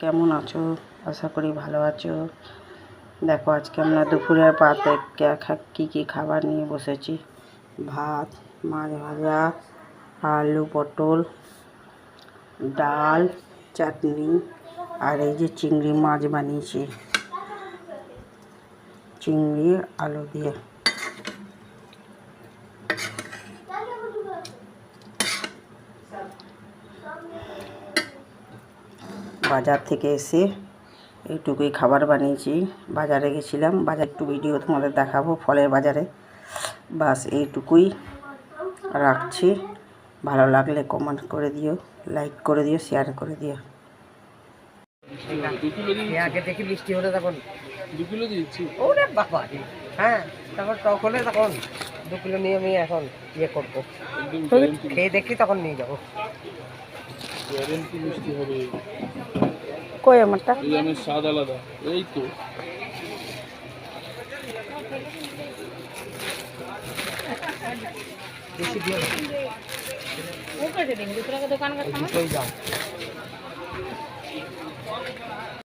কেমন আছো? আশা করি ভালো আছো। দেখো আজকে আমরা দুপুরের পাতে কী কী খাবার নিয়ে বসেছি। ভাত, মাছ ভাজা, আলু পটল, ডাল, চাটনি, আর এই যে চিংড়ি মাছ বানিয়েছি, চিংড়ি আলু দিয়ে। বাজার থেকে এসে এইটুকুই খাবার বানিয়েছি। বাজারে গেছিলাম, বাজার একটু ভিডিও তোমাদের দেখাবো ফলের বাজারে। বাস এইটুকুই রাখছি। ভালো লাগলে কমেন্ট করে দিও, লাইক করে দিও, শেয়ার করে দিও। আগে দেখি বৃষ্টি হলে তখন 2 কিলো দিচ্ছি। ওরে বাবা, হ্যাঁ তখন টক হলে তখন 2 কিলো নিয়ে আমি এখন ইয়ে করবো, খেয়ে দেখি তখন নিয়ে যাবো। মিষ্টি হবে কই আমারটা? এই আমের স্বাদ আলাদা। এই তো বেশি দিও না, ওকে দিন দুটো দোকান का